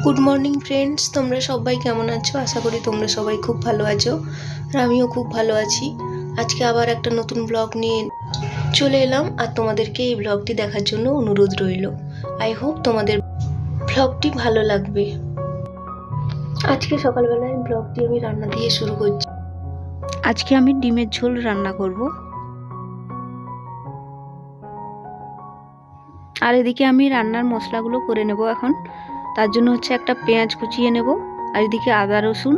Good morning friends, তোমরা সবাই কেমন আছো? আশা করি তোমরা সবাই খুব ভালো আছো আর আমিও খুব ভালো আছি। আজকে আবার একটা নতুন ব্লগ নিয়ে চলে এলাম আর তোমাদেরকে এই ব্লগটি দেখার জন্য অনুরোধ রইল। আই হোপ তোমাদের ব্লগটি ভালো লাগবে। আজকে সকালবেলায় ব্লগটি আমি রান্না দিয়ে শুরু করছি। আজকে আমি ডিমের ঝোল রান্না করব। আর এদিকে আমি রান্নার মশলাগুলো করে নেব এখন। তার জন্য হচ্ছে একটা পেঁয়াজ কুচিয়ে নেব, আর এদিকে আদা রসুন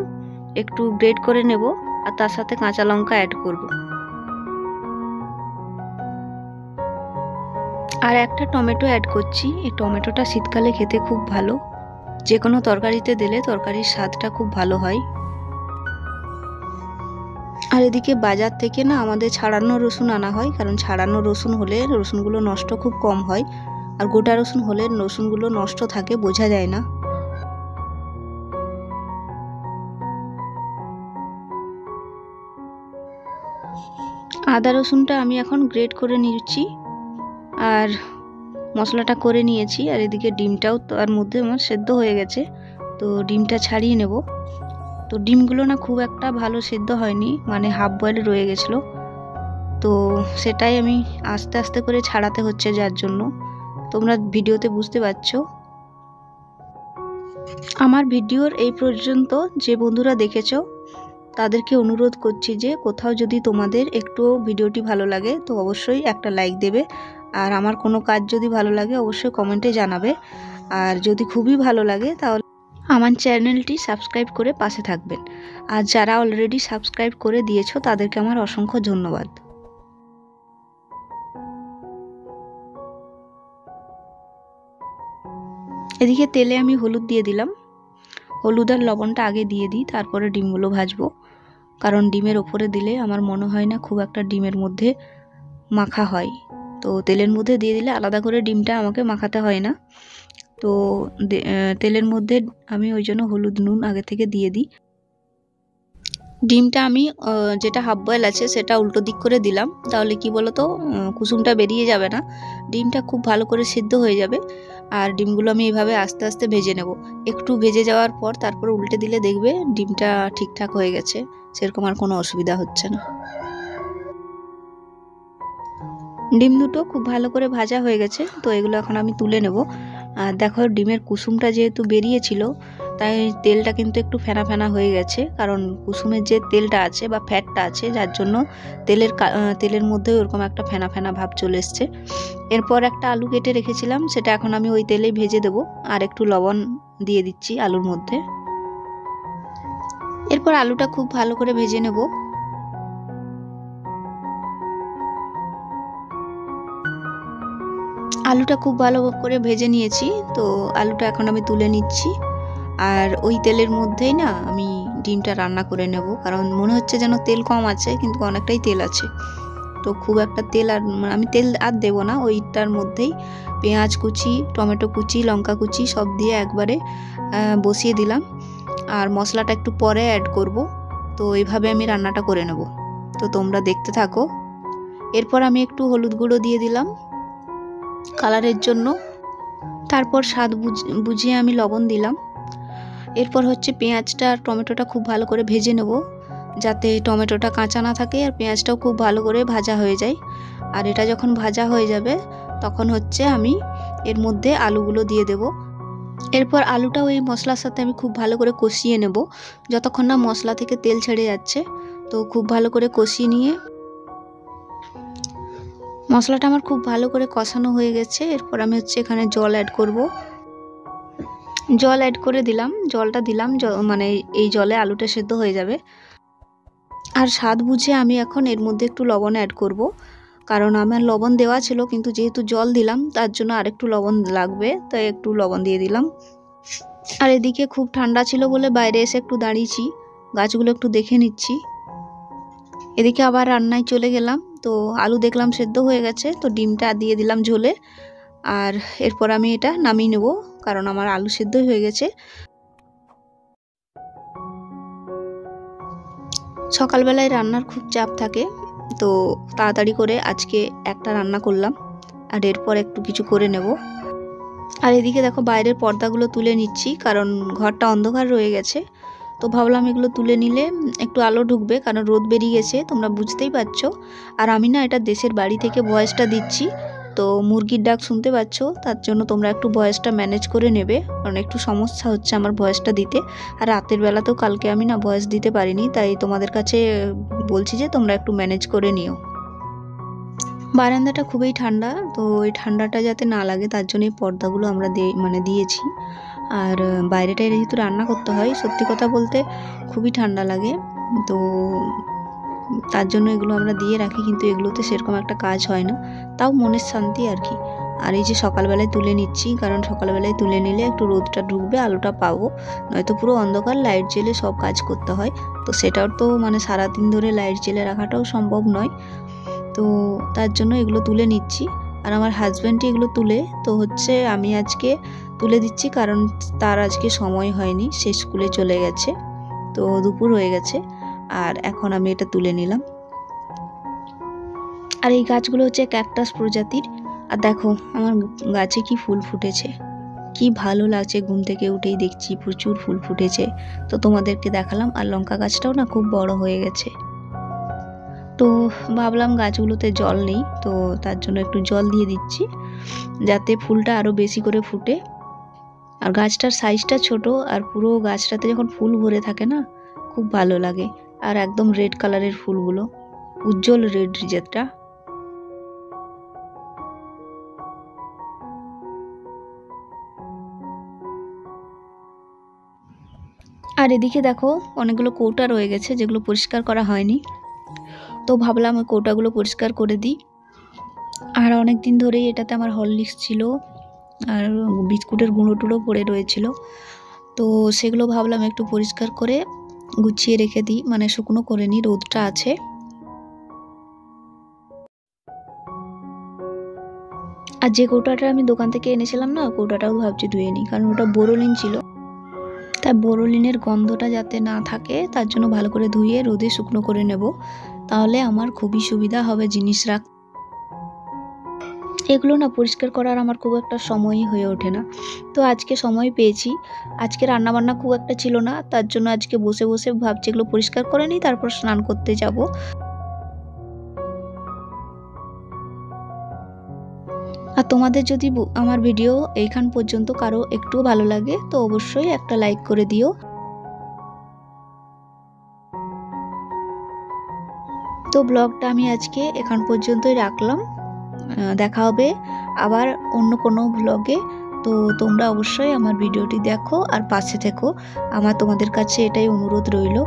একটু গ্রেট করে নেব, আর তার সাথে কাঁচা লঙ্কা অ্যাড করব। আর একটা টমেটো অ্যাড করছি। এই টমেটোটা শীতকালে খেতে খুব ভালো, যে কোনো তরকারিতে দিলে তরকারির স্বাদটা খুব ভালো হয়। আর এদিকে বাজার থেকে না আমাদের ছাড়ানো রসুন আনা হয়, কারণ ছাড়ানো রসুন হলে রসুনগুলো নষ্ট খুব কম হয়, আর গোটা রসুন হলে রসুনগুলো নষ্ট থাকে, বোঝা যায় না। আদা রসুনটা আমি এখন গ্রেট করে নিচ্ছি আর মশলাটা করে নিয়েছি। আর এদিকে ডিমটাও তার মধ্যে আমার সেদ্ধ হয়ে গেছে, তো ডিমটা ছাড়িয়ে নেব। তো ডিমগুলো না খুব একটা ভালো সেদ্ধ হয়নি, মানে হাফ বয়েল রয়ে গেছিলো, তো সেটাই আমি আস্তে আস্তে করে ছাড়াতে হচ্ছে, যার জন্য তোমরা ভিডিওতে বুঝতে পারছো। আমার ভিডিওর এই পর্যন্ত যে বন্ধুরা দেখেছো তাদেরকে অনুরোধ করছি যে কোথাও যদি তোমাদের একটু ভিডিওটি ভালো লাগে তো অবশ্যই একটা লাইক দেবে, আর আমার কোনো কাজ যদি ভালো লাগে অবশ্যই কমেন্টে জানাবে, আর যদি খুবই ভালো লাগে তাহলে আমার চ্যানেলটি সাবস্ক্রাইব করে পাশে থাকবেন। আর যারা অলরেডি সাবস্ক্রাইব করে দিয়েছো তাদেরকে আমার অসংখ্য ধন্যবাদ। এদিকে তেলে আমি হলুদ দিয়ে দিলাম। হলুদ আর লবণটা আগে দিয়ে দিই, তারপরে ডিমগুলো ভাজবো, কারণ ডিমের ওপরে দিলে আমার মনে হয় না খুব একটা ডিমের মধ্যে মাখা হয়। তো তেলের মধ্যে দিয়ে দিলে আলাদা করে ডিমটা আমাকে মাখাতে হয় না। তো তেলের মধ্যে আমি ওই জন্য হলুদ নুন আগে থেকে দিয়ে দিই। ডিমটা আমি যেটা হাফ বয়েল আছে সেটা উল্টো দিক করে দিলাম, তাহলে কি বলতো কুসুমটা বেরিয়ে যাবে না, ডিমটা খুব ভালো করে সিদ্ধ হয়ে যাবে। আর ডিমগুলো আমি এইভাবে আস্তে আস্তে ভেজে নেব। একটু ভেজে যাওয়ার পর তারপর উল্টে দিলে দেখবে ডিমটা ঠিকঠাক হয়ে গেছে, সেরকম আর কোনো অসুবিধা হচ্ছে না। ডিম দুটো খুব ভালো করে ভাজা হয়ে গেছে, তো এগুলো এখন আমি তুলে নেব। আর দেখো ডিমের কুসুমটা যেহেতু বেরিয়েছিল তাই তেলটা কিন্তু একটু ফেনা ফেনা হয়ে গেছে, কারণ কুসুমের যে তেলটা আছে বা ফ্যাটটা আছে যার জন্য তেলের মধ্যে ওরকম একটা ফেনা ফেনা ভাব চলে এসছে। এরপর একটা আলু কেটে রেখেছিলাম, সেটা এখন আমি ওই তেলেই ভেজে দেব, আর একটু লবণ দিয়ে দিচ্ছি আলুর মধ্যে। এরপর আলুটা খুব ভালো করে ভেজে নেব। আলুটা খুব ভালো করে ভেজে নিয়েছি, তো আলুটা এখন আমি তুলে নিচ্ছি। আর ওই তেলের মধ্যেই না আমি ডিমটা রান্না করে নেব, কারণ মনে হচ্ছে যেন তেল কম আছে, কিন্তু অনেকটাই তেল আছে। তো খুব একটা তেল আর আমি তেল আর দেবো না, ওইটার মধ্যেই পেঁয়াজ কুচি, টমেটো কুচি, লঙ্কা কুচি সব দিয়ে একবারে বসিয়ে দিলাম। আর মশলাটা একটু পরে অ্যাড করব, তো এইভাবে আমি রান্নাটা করে নেব। তো তোমরা দেখতে থাকো। এরপর আমি একটু হলুদ গুঁড়ো দিয়ে দিলাম কালারের জন্য, তারপর স্বাদ বুঝিয়ে আমি লবণ দিলাম। এরপর হচ্ছে পেঁয়াজটা আর টমেটোটা খুব ভালো করে ভেজে নেব, যাতে টমেটোটা কাঁচা না থাকে আর পেঁয়াজটাও খুব ভালো করে ভাজা হয়ে যায়। আর এটা যখন ভাজা হয়ে যাবে তখন হচ্ছে আমি এর মধ্যে আলুগুলো দিয়ে দেব। এরপর আলুটাও এই মশলার সাথে আমি খুব ভালো করে কষিয়ে নেব, যতক্ষণ না মশলা থেকে তেল ছেড়ে যাচ্ছে। তো খুব ভালো করে কষিয়ে নিয়ে মশলাটা আমার খুব ভালো করে কষানো হয়ে গেছে। এরপর আমি হচ্ছে এখানে জল অ্যাড করব। জল অ্যাড করে দিলাম, জলটা দিলাম মানে এই জলে আলুটা সেদ্ধ হয়ে যাবে। আর স্বাদ বুঝে আমি এখন এর মধ্যে একটু লবণ অ্যাড করব, কারণ আমার লবণ দেওয়া ছিল, কিন্তু যেহেতু জল দিলাম তার জন্য আরেকটু লবণ লাগবে, তাই একটু লবণ দিয়ে দিলাম। আর এদিকে খুব ঠান্ডা ছিল বলে বাইরে এসে একটু দাঁড়িয়েছি, গাছগুলো একটু দেখে নিচ্ছি। এদিকে আবার রান্নায় চলে গেলাম, তো আলু দেখলাম সেদ্ধ হয়ে গেছে, তো ডিমটা দিয়ে দিলাম ঝোলে। আর এরপর আমি এটা নামিয়ে নেব, কারণ আমার আলু সেদ্ধ হয়ে গেছে। সকালবেলায় রান্নার খুব চাপ থাকে, তো তাড়াতাড়ি করে আজকে একটা রান্না করলাম, আর এরপর একটু কিছু করে নেব। আর এদিকে দেখো বাইরের পর্দাগুলো তুলে নিচ্ছি, কারণ ঘরটা অন্ধকার রয়ে গেছে। তো ভাবলাম এগুলো তুলে নিলে একটু আলো ঢুকবে, কারণ রোদ বেরিয়ে গেছে, তোমরা বুঝতেই পারছো। আর আমি না এটা দেশের বাড়ি থেকে ভয়েসটা দিচ্ছি, তো মুরগির ডাক শুনতে পাচ্ছ, তার জন্য তোমরা একটু ভয়েসটা ম্যানেজ করে নেবে, কারণ একটু সমস্যা হচ্ছে আমার ভয়েসটা দিতে। আর রাতের বেলাতেও কালকে আমি না ভয়েস দিতে পারিনি, তাই তোমাদের কাছে বলছি যে তোমরা একটু ম্যানেজ করে নিও। বারান্দাটা খুবই ঠান্ডা, তো ওই ঠান্ডাটা যাতে না লাগে তার জন্য এই পর্দাগুলো আমরা দিয়েছি। আর বাইরেটায় যেহেতু রান্না করতে হয়, সত্যি কথা বলতে খুবই ঠান্ডা লাগে, তো তার জন্য এগুলো আমরা দিয়ে রাখি, কিন্তু এগুলোতে সেরকম একটা কাজ হয় না, তাও মনের শান্তি আর কি। আর এই যে সকালবেলায় তুলে নিচ্ছি, কারণ সকালবেলায় তুলে নিলে একটু রোদটা ঢুকবে, আলোটা পাবো, নয়তো পুরো অন্ধকার লাইট জ্বেলে সব কাজ করতে হয়। তো সেটাও তো মানে সারাদিন ধরে লাইট জ্বেলে রাখাটাও সম্ভব নয়, তো তার জন্য এগুলো তুলে নিচ্ছি। আর আমার হাজব্যান্ডই এগুলো তুলে, তো হচ্ছে আমি আজকে তুলে দিচ্ছি, কারণ তার আজকে সময় হয়নি, সে স্কুলে চলে গেছে, তো দুপুর হয়ে গেছে, আর এখন আমি এটা তুলে নিলাম। আর এই গাছগুলো হচ্ছে ক্যাকটাস প্রজাতির। আর দেখো আমার গাছে কি ফুল ফুটেছে, কি ভালো লাগছে, ঘুম থেকে উঠেই দেখছি প্রচুর ফুল ফুটেছে, তো তোমাদেরকে দেখালাম। আর লঙ্কা গাছটাও না খুব বড় হয়ে গেছে, তো ভাবলাম গাছগুলোতে জল নেই, তো তার জন্য একটু জল দিয়ে দিচ্ছি, যাতে ফুলটা আরও বেশি করে ফুটে। আর গাছটার সাইজটা ছোট, আর পুরো গাছটাতে যখন ফুল ভরে থাকে না, খুব ভালো লাগে। আর একদম রেড কালারের ফুলগুলো, উজ্জ্বল রেড যেটা। আর এদিকে দেখো অনেকগুলো কৌটা রয়ে গেছে, যেগুলো পরিষ্কার করা হয়নি, তো ভাবলাম ওই কৌটাগুলো পরিষ্কার করে দিই। আর অনেক দিন ধরেই এটাতে আমার হরলিক্স ছিল, আর বিস্কুটের গুঁড়ো টুড়ো পড়ে রয়েছিল, তো সেগুলো ভাবলাম একটু পরিষ্কার করে গুছিয়ে রেখে দিই, মানে শুকনো করে নিই, রোদটা আছে। আর যে কৌটাটা আমি দোকান থেকে এনেছিলাম না, কৌটাটাও ভাবছি ধুয়ে নিই, কারণ ওটা বোরোলিন ছিল, তাই বোরোলিনের গন্ধটা যাতে না থাকে তার জন্য ভালো করে ধুয়ে রোদে শুকনো করে নেব, তাহলে আমার খুবই সুবিধা হবে জিনিস রাখ। এগুলো না পরিষ্কার করার আমার খুব একটা সময়ই হয়ে ওঠে না, তো আজকে সময় পেয়েছি। আজকে রান্নাবান্না খুব একটা ছিল না, তার জন্য আজকে বসে বসে ভাবছি এগুলো পরিষ্কার করে নিই, তারপর স্নান করতে যাব। আর তোমাদের যদি আমার ভিডিও এইখান পর্যন্ত কারো একটু ভালো লাগে, তো অবশ্যই একটা লাইক করে দিও। তো ব্লগটা আমি আজকে এখান পর্যন্তই রাখলাম, দেখা হবে আবার অন্য কোনো ব্লগে। তো তোমরা অবশ্যই আমার ভিডিওটি দেখো আর পাশে থেকো, আমার তোমাদের কাছে এটাই অনুরোধ রইল।